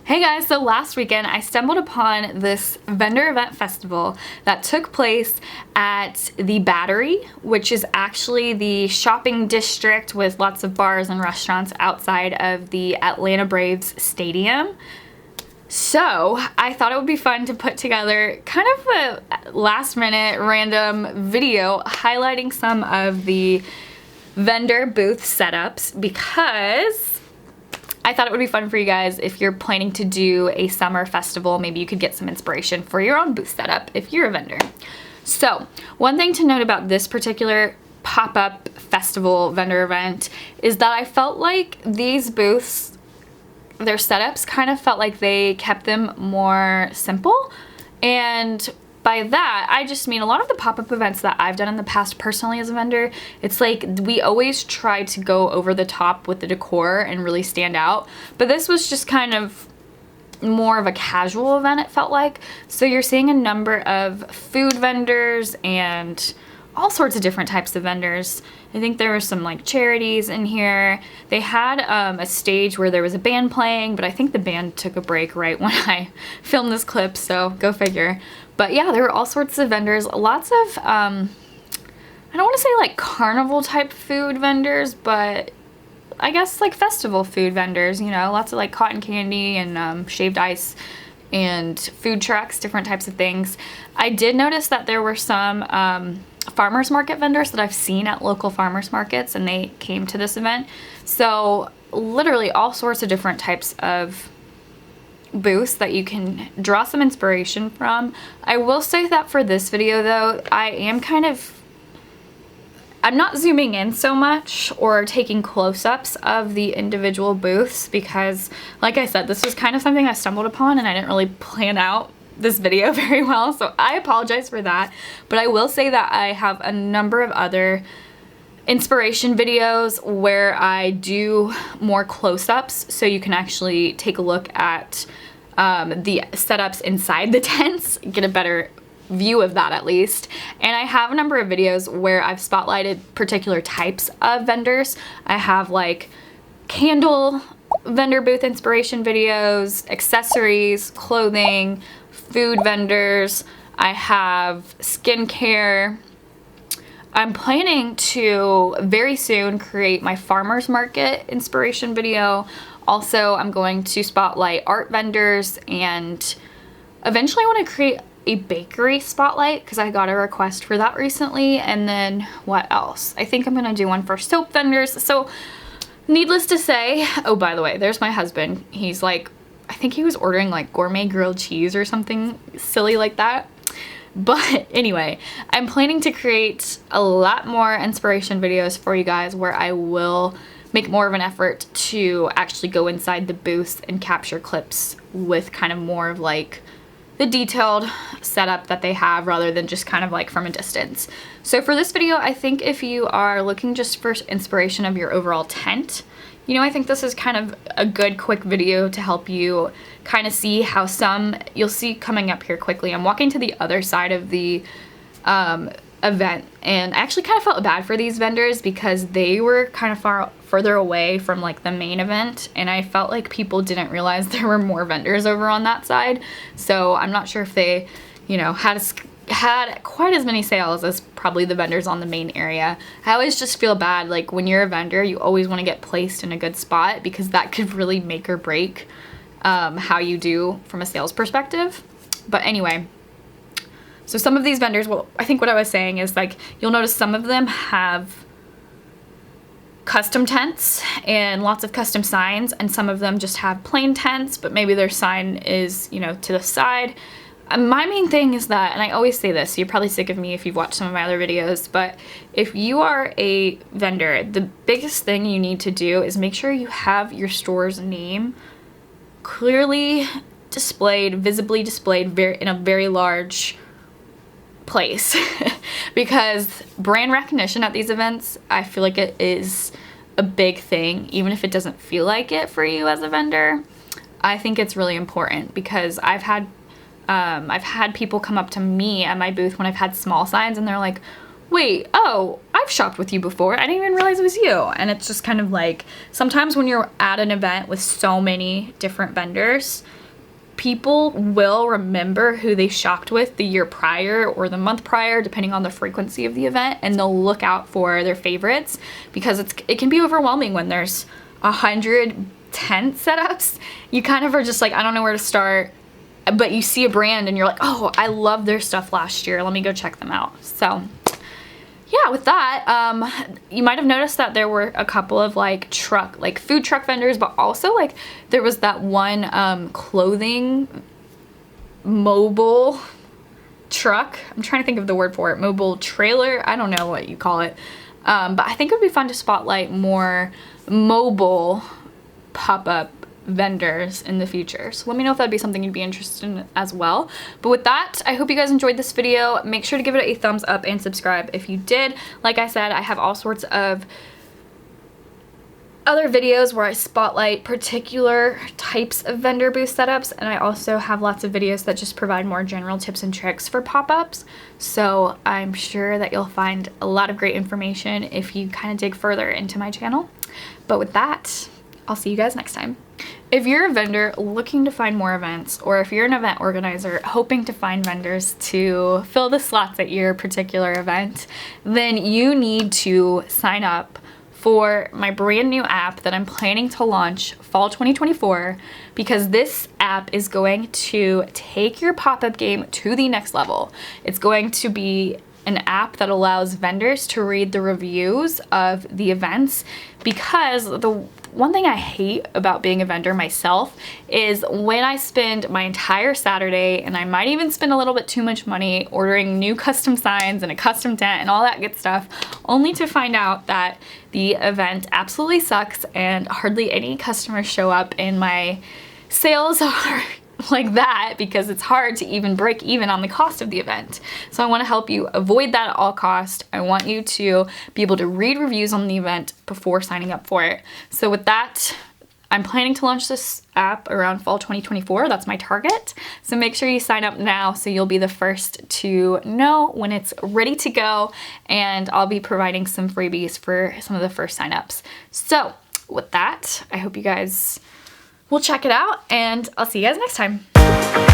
Hey guys, so last weekend I stumbled upon this vendor event festival that took place at the Battery, which is actually the shopping district with lots of bars and restaurants outside of the Atlanta Braves stadium. So I thought it would be fun to put together kind of a last minute random video highlighting some of the vendor booth setups because I thought it would be fun for you guys if you're planning to do a summer festival. Maybe you could get some inspiration for your own booth setup if you're a vendor. So one thing to note about this particular pop-up festival vendor event is that I felt like these booths, their setups kind of felt like they kept them more simple. And by that, I just mean a lot of the pop-up events that I've done in the past personally as a vendor, it's like we always try to go over the top with the decor and really stand out. But this was just kind of more of a casual event, it felt like. So you're seeing a number of food vendors and all sorts of different types of vendors. I think there were some like charities in here. They had a stage where there was a band playing, but I think the band took a break right when I filmed this clip, so go figure. But yeah, there were all sorts of vendors, lots of, I don't want to say like carnival type food vendors, but I guess like festival food vendors, you know, lots of like cotton candy and shaved ice and food trucks, different types of things. I did notice that there were some farmers market vendors that I've seen at local farmers markets, and they came to this event. So literally all sorts of different types of booths that you can draw some inspiration from. I will say that for this video though, I'm not zooming in so much or taking close-ups of the individual booths because, like I said, this was kind of something I stumbled upon and I didn't really plan out this video very well, so I apologize for that. But I will say that I have a number of other inspiration videos where I do more close-ups so you can actually take a look at the setups inside the tents, get a better view of that at least. And I have a number of videos where I've spotlighted particular types of vendors. I have like candle vendor booth inspiration videos, accessories, clothing, food vendors. I have skincare. I'm planning to very soon create my farmers market inspiration video. Also, I'm going to spotlight art vendors, and eventually I want to create a bakery spotlight because I got a request for that recently. And then what else? I think I'm going to do one for soap vendors. So needless to say, oh, by the way, there's my husband. He's like, I think he was ordering like gourmet grilled cheese or something silly like that. But anyway, I'm planning to create a lot more inspiration videos for you guys where I will make more of an effort to actually go inside the booths and capture clips with kind of more of like the detailed setup that they have rather than just kind of like from a distance. So for this video, I think if you are looking just for inspiration of your overall tent, you know, I think this is kind of a good quick video to help you kind of see how you'll see coming up here quickly. I'm walking to the other side of the event, and I actually kind of felt bad for these vendors because they were kind of further away from like the main event, and I felt like people didn't realize there were more vendors over on that side. So I'm not sure if they, you know, had quite as many sales as probably the vendors on the main area. I always just feel bad, like when you're a vendor, you always want to get placed in a good spot because that could really make or break how you do from a sales perspective. But anyway, so some of these vendors, well, I think what I was saying is like, you'll notice some of them have custom tents and lots of custom signs, and some of them just have plain tents, but maybe their sign is, you know, to the side. My main thing is that, and I always say this, so you're probably sick of me if you've watched some of my other videos, but if you are a vendor, the biggest thing you need to do is make sure you have your store's name clearly displayed, visibly displayed in a very large place. Because brand recognition at these events, I feel like it is a big thing, even if it doesn't feel like it for you as a vendor. I think it's really important because I've had people come up to me at my booth when I've had small signs and they're like, wait, oh, I I've shopped with you before. I didn't even realize it was you. And it's just kind of like, sometimes when you're at an event with so many different vendors, people will remember who they shopped with the year prior or the month prior, depending on the frequency of the event, and they'll look out for their favorites, because it can be overwhelming when there's 100 tent setups. You kind of are just like, I don't know where to start, but you see a brand and you're like, oh, I love their stuff last year. Let me go check them out. So yeah, with that, you might have noticed that there were a couple of food truck vendors, but also like there was that one clothing mobile truck. I'm trying to think of the word for it. Mobile trailer. I don't know what you call it. But I think it would be fun to spotlight more mobile pop-up vendors in the future. So let me know if that'd be something you'd be interested in as well. But with that, I hope you guys enjoyed this video. Make sure to give it a thumbs up and subscribe if you did. Like I said, I have all sorts of other videos where I spotlight particular types of vendor booth setups, and I also have lots of videos that just provide more general tips and tricks for pop-ups. So I'm sure that you'll find a lot of great information if you kind of dig further into my channel. But with that, I'll see you guys next time. If you're a vendor looking to find more events, or if you're an event organizer hoping to find vendors to fill the slots at your particular event, then you need to sign up for my brand new app that I'm planning to launch fall 2024, because this app is going to take your pop-up game to the next level. It's going to be an app that allows vendors to read the reviews of the events, because the one thing I hate about being a vendor myself is when I spend my entire Saturday, and I might even spend a little bit too much money ordering new custom signs and a custom tent and all that good stuff, only to find out that the event absolutely sucks and hardly any customers show up, and my sales are like that because it's hard to even break even on the cost of the event. So I want to help you avoid that at all cost. I want you to be able to read reviews on the event before signing up for it. So with that, I'm planning to launch this app around fall 2024. That's my target. So make sure you sign up now so you'll be the first to know when it's ready to go, and I'll be providing some freebies for some of the first signups. So with that, I hope you guys will check it out, and I'll see you guys next time.